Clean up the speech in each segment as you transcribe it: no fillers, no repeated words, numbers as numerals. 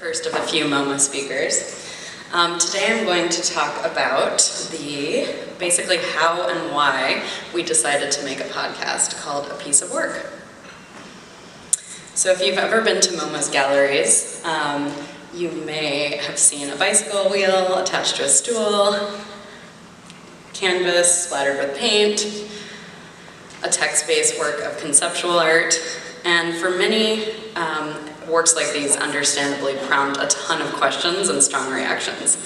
first of a few MoMA speakers. Today I'm going to talk about basically how and why we decided to make a podcast called A Piece of Work. So if you've ever been to MoMA's galleries, you may have seen a bicycle wheel attached to a stool, canvas splattered with paint, a text-based work of conceptual art, and for many, works like these understandably prompt a ton of questions and strong reactions.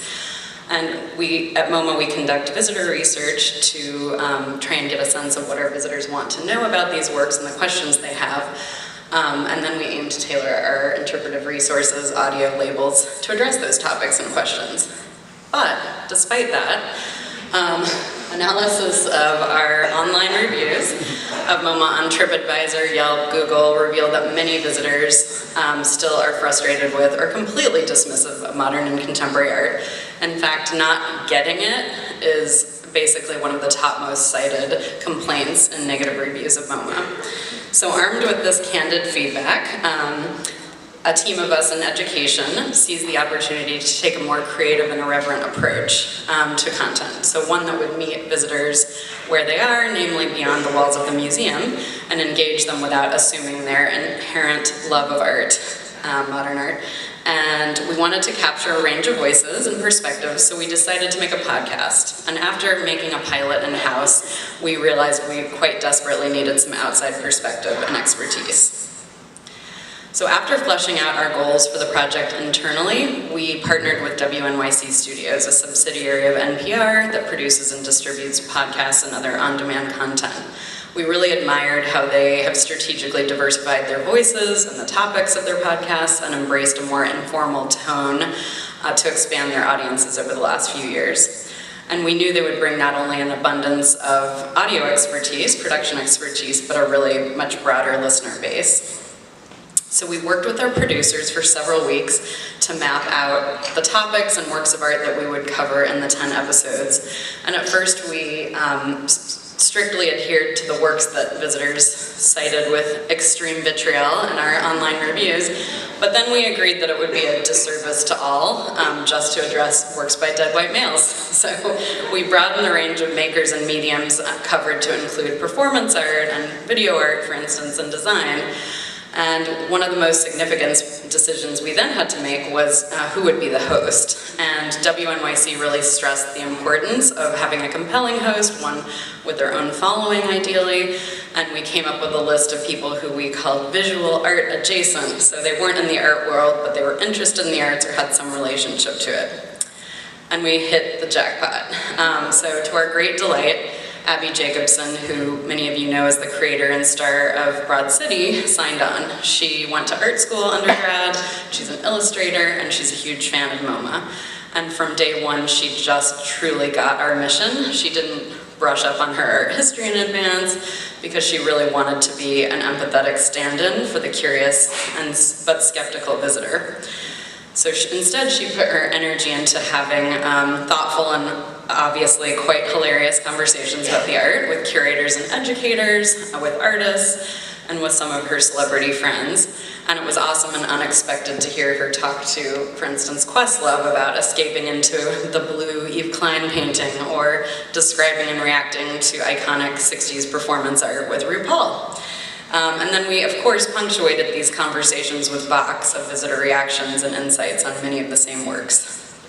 And at MoMA we conduct visitor research to try and get a sense of what our visitors want to know about these works and the questions they have. And then we aim to tailor our interpretive resources, audio labels, to address those topics and questions. But despite that, analysis of our online reviews of MoMA on TripAdvisor, Yelp, Google revealed that many visitors still are frustrated with or completely dismissive of modern and contemporary art. In fact, not getting it is basically one of the top most cited complaints in negative reviews of MoMA. So armed with this candid feedback, a team of us in education sees the opportunity to take a more creative and irreverent approach to content. So one that would meet visitors where they are, namely beyond the walls of the museum, and engage them without assuming their inherent love of art, modern art. And we wanted to capture a range of voices and perspectives, so we decided to make a podcast. And after making a pilot in-house, we realized we quite desperately needed some outside perspective and expertise. So after fleshing out our goals for the project internally, we partnered with WNYC Studios, a subsidiary of NPR that produces and distributes podcasts and other on-demand content. We really admired how they have strategically diversified their voices and the topics of their podcasts and embraced a more informal tone to expand their audiences over the last few years. And we knew they would bring not only an abundance of audio expertise, production expertise, but a really much broader listener base. So we worked with our producers for several weeks to map out the topics and works of art that we would cover in the 10 episodes. And at first we strictly adhered to the works that visitors cited with extreme vitriol in our online reviews, but then we agreed that it would be a disservice to all just to address works by dead white males. So we broadened the range of makers and mediums covered to include performance art and video art, for instance, and design. And one of the most significant decisions we then had to make was who would be the host. And WNYC really stressed the importance of having a compelling host, one with their own following ideally, and we came up with a list of people who we called visual art adjacent. So they weren't in the art world, but they were interested in the arts or had some relationship to it. And we hit the jackpot. So to our great delight, Abby Jacobson, who many of you know as the creator and star of Broad City, signed on. She went to art school undergrad, she's an illustrator, and she's a huge fan of MoMA. And from day one, she just truly got our mission. She didn't brush up on her art history in advance because she really wanted to be an empathetic stand-in for the curious but skeptical visitor. So instead, she put her energy into having thoughtful and obviously quite hilarious conversations about the art with curators and educators, with artists, and with some of her celebrity friends. And it was awesome and unexpected to hear her talk to, for instance, Questlove about escaping into the blue Yves Klein painting, or describing and reacting to iconic 60s performance art with RuPaul. And then we, of course, punctuated these conversations with Vox of visitor reactions and insights on many of the same works.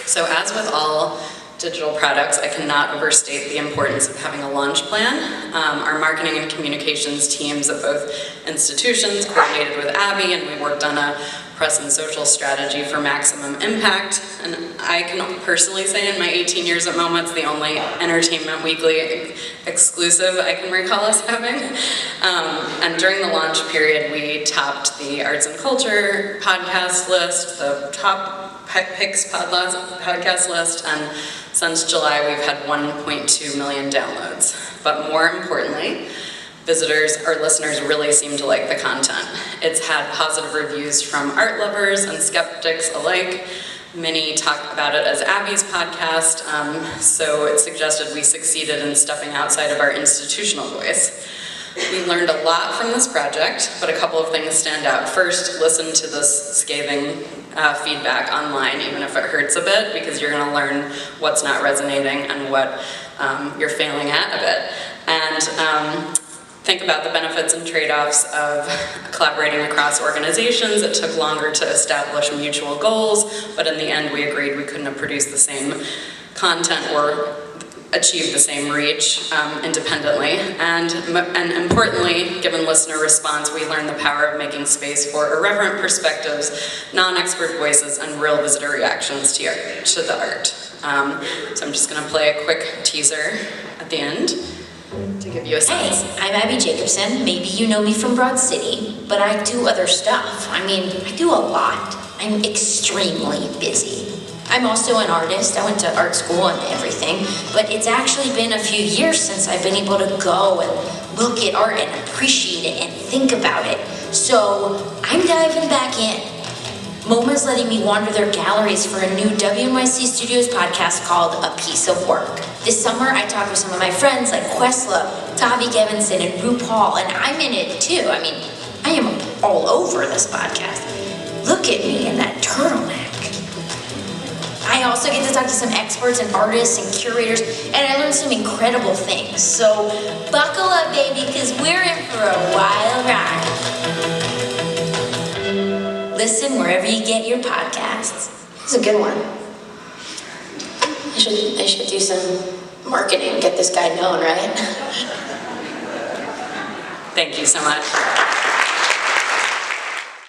So as with all digital products, I cannot overstate the importance of having a launch plan. Our marketing and communications teams at both institutions coordinated with Abby, and we worked on a press and social strategy for maximum impact. And I can personally say in my 18 years at MoMA, it's the only Entertainment Weekly exclusive I can recall us having. And during the launch period, we topped the Arts and Culture podcast list, the top picks podcast list, and since July we've had 1.2 million downloads. But more importantly, visitors, our listeners, really seem to like the content. It's had positive reviews from art lovers and skeptics alike. Many talk about it as Abby's podcast, so it suggested we succeeded in stepping outside of our institutional voice. We learned a lot from this project, but a couple of things stand out. First, listen to this scathing feedback online, even if it hurts a bit, because you're going to learn what's not resonating and what you're failing at a bit. And think about the benefits and trade-offs of collaborating across organizations. It took longer to establish mutual goals, but in the end we agreed we couldn't have produced the same content or achieve the same reach independently. And importantly, given listener response, we learned the power of making space for irreverent perspectives, non-expert voices, and real visitor reactions to the art. So I'm just going to play a quick teaser at the end to give you a sense. Hey, I'm Abby Jacobson. Maybe you know me from Broad City, but I do other stuff. I mean, I do a lot. I'm extremely busy. I'm also an artist. I went to art school and everything, but it's actually been a few years since I've been able to go and look at art and appreciate it and think about it. So I'm diving back in. MoMA's letting me wander their galleries for a new WNYC Studios podcast called A Piece of Work. This summer, I talked with some of my friends like Questlove, Tavi Gevinson, and RuPaul, and I'm in it too. I mean, I am all over this podcast. Look at me in that turtleneck. I also get to talk to some experts and artists and curators, and I learned some incredible things. So buckle up, baby, because we're in for a wild ride. Listen wherever you get your podcasts. It's a good one. I should do some marketing, get this guy known, right? Thank you so much.